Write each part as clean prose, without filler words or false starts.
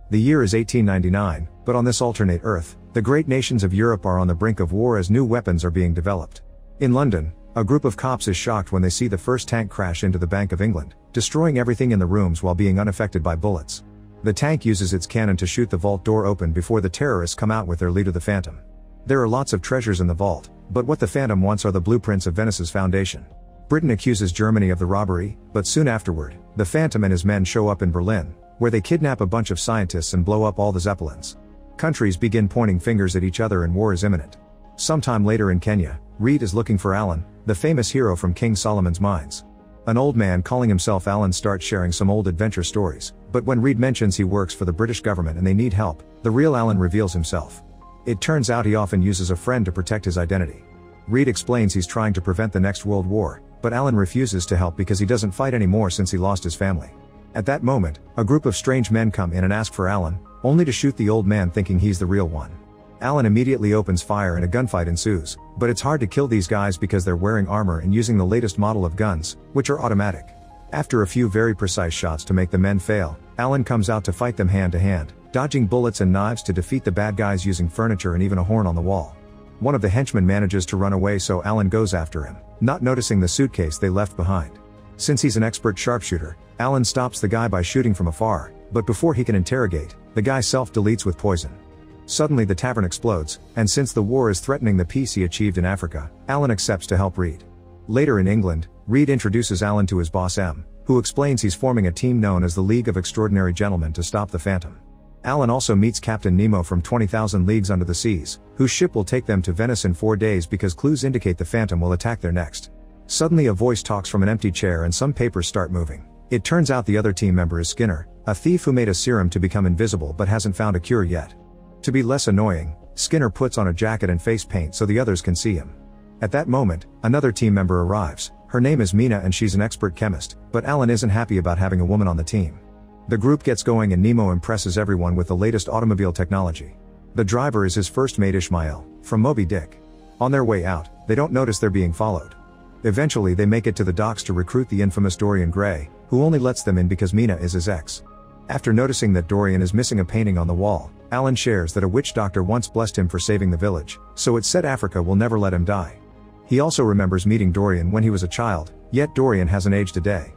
The year is 1899, but on this alternate Earth, the great nations of Europe are on the brink of war as new weapons are being developed. In London, a group of cops is shocked when they see the first tank crash into the Bank of England, destroying everything in the rooms while being unaffected by bullets. The tank uses its cannon to shoot the vault door open before the terrorists come out with their leader the Phantom. There are lots of treasures in the vault, but what the Phantom wants are the blueprints of Venice's foundation. Britain accuses Germany of the robbery, but soon afterward, the Phantom and his men show up in Berlin, where they kidnap a bunch of scientists and blow up all the Zeppelins. Countries begin pointing fingers at each other and war is imminent. Sometime later in Kenya, Reed is looking for Alan, the famous hero from King Solomon's Mines. An old man calling himself Alan starts sharing some old adventure stories, but when Reed mentions he works for the British government and they need help, the real Alan reveals himself. It turns out he often uses a friend to protect his identity. Reed explains he's trying to prevent the next world war, but Alan refuses to help because he doesn't fight anymore since he lost his family. At that moment, a group of strange men come in and ask for Alan, only to shoot the old man thinking he's the real one. Alan immediately opens fire and a gunfight ensues, but it's hard to kill these guys because they're wearing armor and using the latest model of guns, which are automatic. After a few very precise shots to make the men fail, Alan comes out to fight them hand to hand, dodging bullets and knives to defeat the bad guys using furniture and even a horn on the wall. One of the henchmen manages to run away, so Alan goes after him, not noticing the suitcase they left behind. Since he's an expert sharpshooter, Alan stops the guy by shooting from afar, but before he can interrogate, the guy self-deletes with poison. Suddenly the tavern explodes, and since the war is threatening the peace he achieved in Africa, Alan accepts to help Reed. Later in England, Reed introduces Alan to his boss M, who explains he's forming a team known as the League of Extraordinary Gentlemen to stop the Phantom. Alan also meets Captain Nemo from 20,000 Leagues Under the Seas, whose ship will take them to Venice in 4 days because clues indicate the Phantom will attack there next. Suddenly a voice talks from an empty chair and some papers start moving. It turns out the other team member is Skinner, a thief who made a serum to become invisible but hasn't found a cure yet. To be less annoying, Skinner puts on a jacket and face paint so the others can see him. At that moment, another team member arrives. Her name is Mina and she's an expert chemist, but Alan isn't happy about having a woman on the team. The group gets going and Nemo impresses everyone with the latest automobile technology. The driver is his first mate Ishmael, from Moby Dick. On their way out, they don't notice they're being followed. Eventually they make it to the docks to recruit the infamous Dorian Gray, who only lets them in because Mina is his ex. After noticing that Dorian is missing a painting on the wall, Alan shares that a witch doctor once blessed him for saving the village, so it's said Africa will never let him die. He also remembers meeting Dorian when he was a child, yet Dorian hasn't aged a day.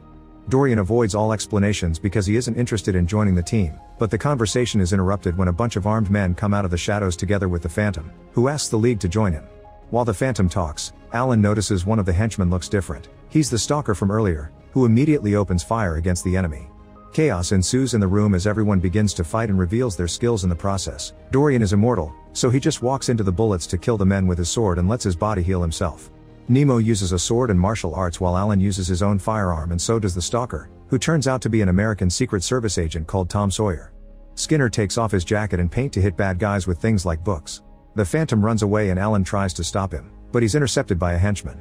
Dorian avoids all explanations because he isn't interested in joining the team, but the conversation is interrupted when a bunch of armed men come out of the shadows together with the Phantom, who asks the League to join him. While the Phantom talks, Alan notices one of the henchmen looks different. He's the stalker from earlier, who immediately opens fire against the enemy. Chaos ensues in the room as everyone begins to fight and reveals their skills in the process. Dorian is immortal, so he just walks into the bullets to kill the men with his sword and lets his body heal himself. Nemo uses a sword and martial arts while Alan uses his own firearm, and so does the stalker, who turns out to be an American Secret Service agent called Tom Sawyer. Skinner takes off his jacket and paint to hit bad guys with things like books. The Phantom runs away and Alan tries to stop him, but he's intercepted by a henchman.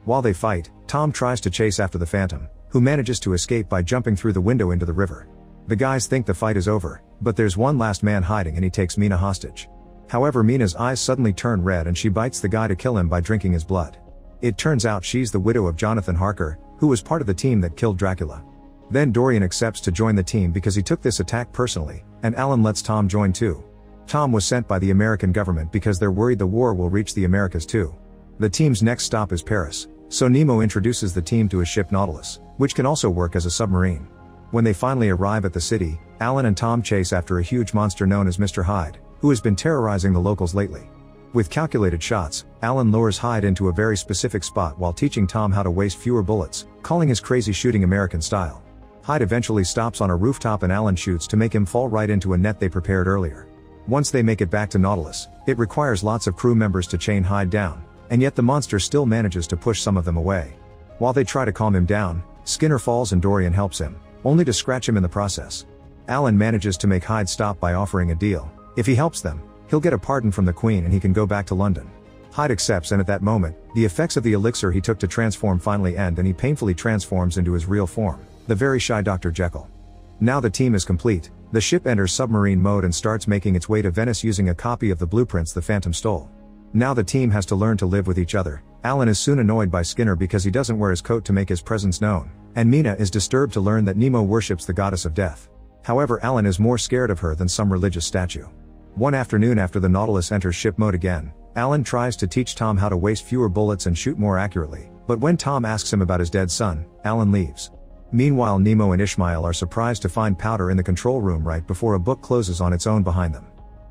While they fight, Tom tries to chase after the Phantom, who manages to escape by jumping through the window into the river. The guys think the fight is over, but there's one last man hiding and he takes Mina hostage. However, Mina's eyes suddenly turn red and she bites the guy to kill him by drinking his blood. It turns out she's the widow of Jonathan Harker, who was part of the team that killed Dracula. Then Dorian accepts to join the team because he took this attack personally, and Alan lets Tom join too. Tom was sent by the American government because they're worried the war will reach the Americas too. The team's next stop is Paris, so Nemo introduces the team to his ship Nautilus, which can also work as a submarine. When they finally arrive at the city, Alan and Tom chase after a huge monster known as Mr. Hyde, who has been terrorizing the locals lately. With calculated shots, Alan lures Hyde into a very specific spot while teaching Tom how to waste fewer bullets, calling his crazy shooting American style. Hyde eventually stops on a rooftop and Alan shoots to make him fall right into a net they prepared earlier. Once they make it back to Nautilus, it requires lots of crew members to chain Hyde down, and yet the monster still manages to push some of them away. While they try to calm him down, Skinner falls and Dorian helps him, only to scratch him in the process. Alan manages to make Hyde stop by offering a deal. If he helps them, he'll get a pardon from the Queen and he can go back to London. Hyde accepts, and at that moment, the effects of the elixir he took to transform finally end and he painfully transforms into his real form, the very shy Dr. Jekyll. Now the team is complete, the ship enters submarine mode and starts making its way to Venice using a copy of the blueprints the Phantom stole. Now the team has to learn to live with each other. Alan is soon annoyed by Skinner because he doesn't wear his coat to make his presence known, and Mina is disturbed to learn that Nemo worships the goddess of death. However, Alan is more scared of her than some religious statue. One afternoon after the Nautilus enters ship mode again, Alan tries to teach Tom how to waste fewer bullets and shoot more accurately, but when Tom asks him about his dead son, Alan leaves. Meanwhile, Nemo and Ishmael are surprised to find powder in the control room right before a book closes on its own behind them.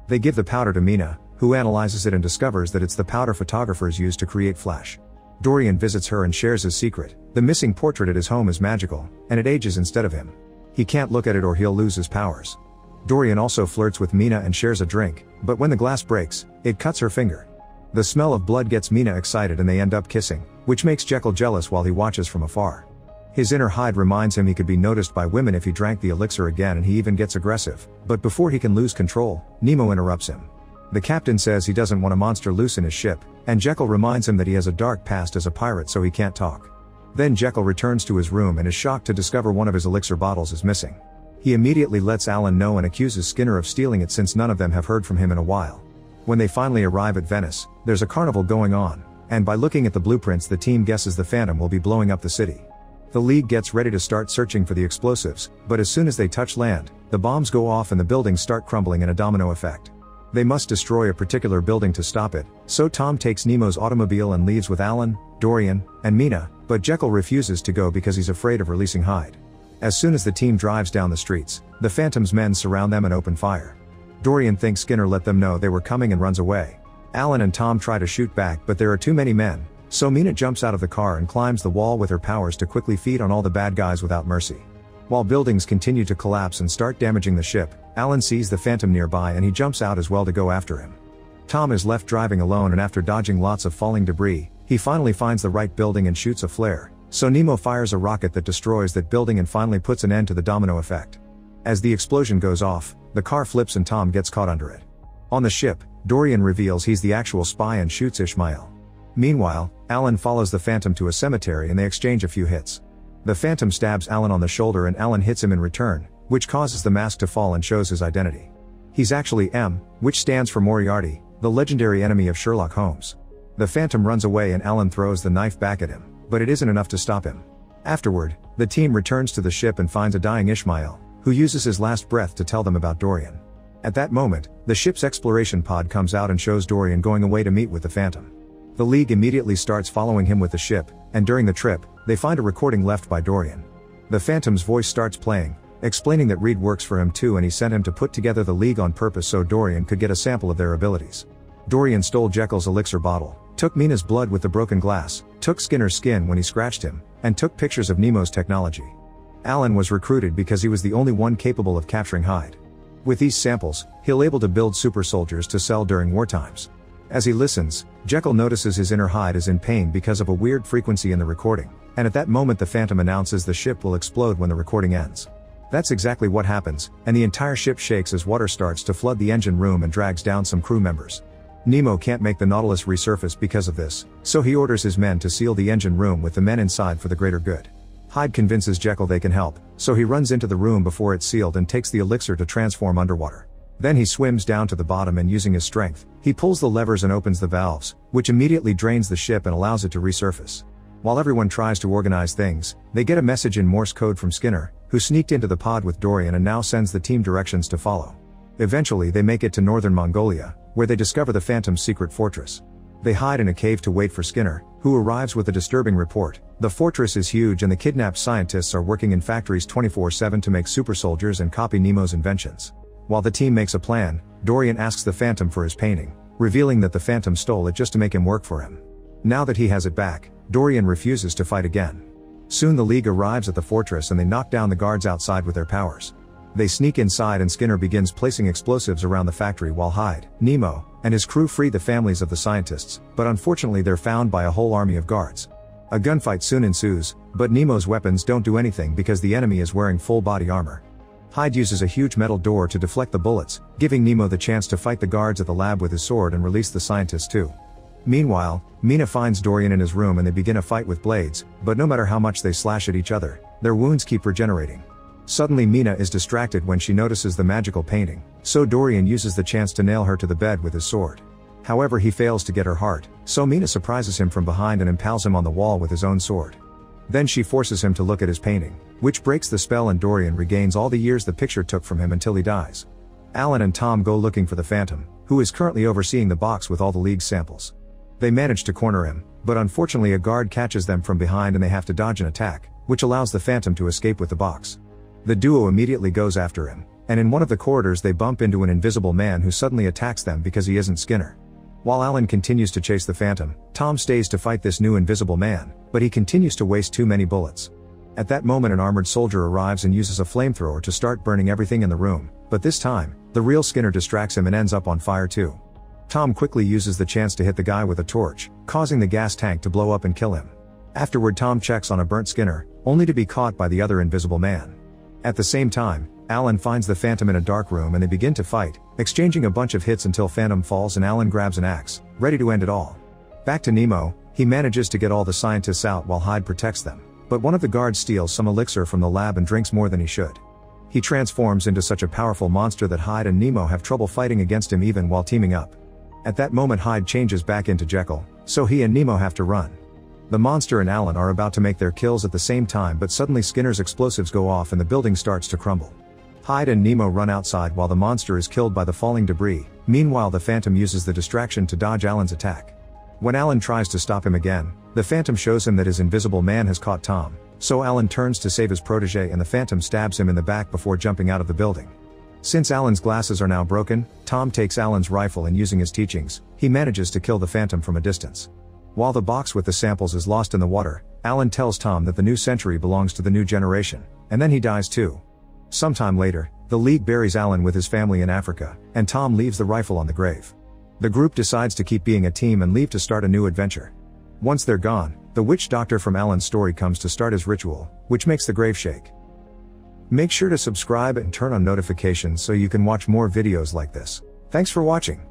They give the powder to Mina, who analyzes it and discovers that it's the powder photographers use to create Flash. Dorian visits her and shares his secret: the missing portrait at his home is magical, and it ages instead of him. He can't look at it or he'll lose his powers. Dorian also flirts with Mina and shares a drink, but when the glass breaks, it cuts her finger. The smell of blood gets Mina excited and they end up kissing, which makes Jekyll jealous while he watches from afar. His inner Hyde reminds him he could be noticed by women if he drank the elixir again, and he even gets aggressive, but before he can lose control, Nemo interrupts him. The captain says he doesn't want a monster loose in his ship, and Jekyll reminds him that he has a dark past as a pirate, so he can't talk. Then Jekyll returns to his room and is shocked to discover one of his elixir bottles is missing. He immediately lets Alan know and accuses Skinner of stealing it, since none of them have heard from him in a while. When they finally arrive at Venice, there's a carnival going on, and by looking at the blueprints the team guesses the Phantom will be blowing up the city. The League gets ready to start searching for the explosives, but as soon as they touch land, the bombs go off and the buildings start crumbling in a domino effect. They must destroy a particular building to stop it, so Tom takes Nemo's automobile and leaves with Alan, Dorian, and Mina, but Jekyll refuses to go because he's afraid of releasing Hyde. As soon as the team drives down the streets, the Phantom's men surround them and open fire. Dorian thinks Skinner let them know they were coming and runs away. Alan and Tom try to shoot back, but there are too many men, so Mina jumps out of the car and climbs the wall with her powers to quickly feed on all the bad guys without mercy. While buildings continue to collapse and start damaging the ship, Alan sees the Phantom nearby and he jumps out as well to go after him. Tom is left driving alone, and after dodging lots of falling debris, he finally finds the right building and shoots a flare, so Nemo fires a rocket that destroys that building and finally puts an end to the domino effect. As the explosion goes off, the car flips and Tom gets caught under it. On the ship, Dorian reveals he's the actual spy and shoots Ishmael. Meanwhile, Alan follows the Phantom to a cemetery and they exchange a few hits. The Phantom stabs Alan on the shoulder and Alan hits him in return, which causes the mask to fall and shows his identity. He's actually M, which stands for Moriarty, the legendary enemy of Sherlock Holmes. The Phantom runs away and Alan throws the knife back at him, but it isn't enough to stop him. Afterward, the team returns to the ship and finds a dying Ishmael, who uses his last breath to tell them about Dorian. At that moment, the ship's exploration pod comes out and shows Dorian going away to meet with the Phantom. The League immediately starts following him with the ship, and during the trip, they find a recording left by Dorian. The Phantom's voice starts playing, explaining that Reed works for him too and he sent him to put together the League on purpose so Dorian could get a sample of their abilities. Dorian stole Jekyll's elixir bottle, took Mina's blood with the broken glass, took Skinner's skin when he scratched him, and took pictures of Nemo's technology. Alan was recruited because he was the only one capable of capturing Hyde. With these samples, he'll able to build super soldiers to sell during war times. As he listens, Jekyll notices his inner Hyde is in pain because of a weird frequency in the recording, and at that moment the Phantom announces the ship will explode when the recording ends. That's exactly what happens, and the entire ship shakes as water starts to flood the engine room and drags down some crew members. Nemo can't make the Nautilus resurface because of this, so he orders his men to seal the engine room with the men inside for the greater good. Hyde convinces Jekyll they can help, so he runs into the room before it's sealed and takes the elixir to transform underwater. Then he swims down to the bottom and using his strength, he pulls the levers and opens the valves, which immediately drains the ship and allows it to resurface. While everyone tries to organize things, they get a message in Morse code from Skinner, who sneaked into the pod with Dorian and now sends the team directions to follow. Eventually they make it to northern Mongolia, where they discover the Phantom's secret fortress. They hide in a cave to wait for Skinner, who arrives with a disturbing report. The fortress is huge and the kidnapped scientists are working in factories 24/7 to make super soldiers and copy Nemo's inventions. While the team makes a plan, Dorian asks the Phantom for his painting, revealing that the Phantom stole it just to make him work for him. Now that he has it back, Dorian refuses to fight again. Soon the League arrives at the fortress and they knock down the guards outside with their powers. They sneak inside and Skinner begins placing explosives around the factory while Hyde, Nemo, and his crew free the families of the scientists, but unfortunately they're found by a whole army of guards. A gunfight soon ensues, but Nemo's weapons don't do anything because the enemy is wearing full body armor. Hyde uses a huge metal door to deflect the bullets, giving Nemo the chance to fight the guards at the lab with his sword and release the scientists too. Meanwhile, Mina finds Dorian in his room and they begin a fight with blades, but no matter how much they slash at each other, their wounds keep regenerating. Suddenly Mina is distracted when she notices the magical painting, so Dorian uses the chance to nail her to the bed with his sword. However, he fails to get her heart, so Mina surprises him from behind and impales him on the wall with his own sword. Then she forces him to look at his painting, which breaks the spell, and Dorian regains all the years the picture took from him until he dies. Alan and Tom go looking for the Phantom, who is currently overseeing the box with all the League's samples. They manage to corner him, but unfortunately a guard catches them from behind and they have to dodge an attack, which allows the Phantom to escape with the box. The duo immediately goes after him, and in one of the corridors they bump into an invisible man who suddenly attacks them because he isn't Skinner. While Alan continues to chase the Phantom, Tom stays to fight this new invisible man, but he continues to waste too many bullets. At that moment an armored soldier arrives and uses a flamethrower to start burning everything in the room, but this time, the real Skinner distracts him and ends up on fire too. Tom quickly uses the chance to hit the guy with a torch, causing the gas tank to blow up and kill him. Afterward Tom checks on a burnt Skinner, only to be caught by the other invisible man. At the same time, Alan finds the Phantom in a dark room and they begin to fight, exchanging a bunch of hits until Phantom falls and Alan grabs an axe, ready to end it all. Back to Nemo, he manages to get all the scientists out while Hyde protects them, but one of the guards steals some elixir from the lab and drinks more than he should. He transforms into such a powerful monster that Hyde and Nemo have trouble fighting against him even while teaming up. At that moment Hyde changes back into Jekyll, so he and Nemo have to run. The monster and Alan are about to make their kills at the same time, but suddenly Skinner's explosives go off and the building starts to crumble. Hyde and Nemo run outside while the monster is killed by the falling debris. Meanwhile the Phantom uses the distraction to dodge Alan's attack. When Alan tries to stop him again, the Phantom shows him that his invisible man has caught Tom, so Alan turns to save his protege and the Phantom stabs him in the back before jumping out of the building. Since Alan's glasses are now broken, Tom takes Alan's rifle and using his teachings, he manages to kill the Phantom from a distance. While the box with the samples is lost in the water, Alan tells Tom that the new century belongs to the new generation, and then he dies too. Sometime later, the League buries Alan with his family in Africa, and Tom leaves the rifle on the grave. The group decides to keep being a team and leave to start a new adventure. Once they're gone, the witch doctor from Alan's story comes to start his ritual, which makes the grave shake. Make sure to subscribe and turn on notifications so you can watch more videos like this. Thanks for watching.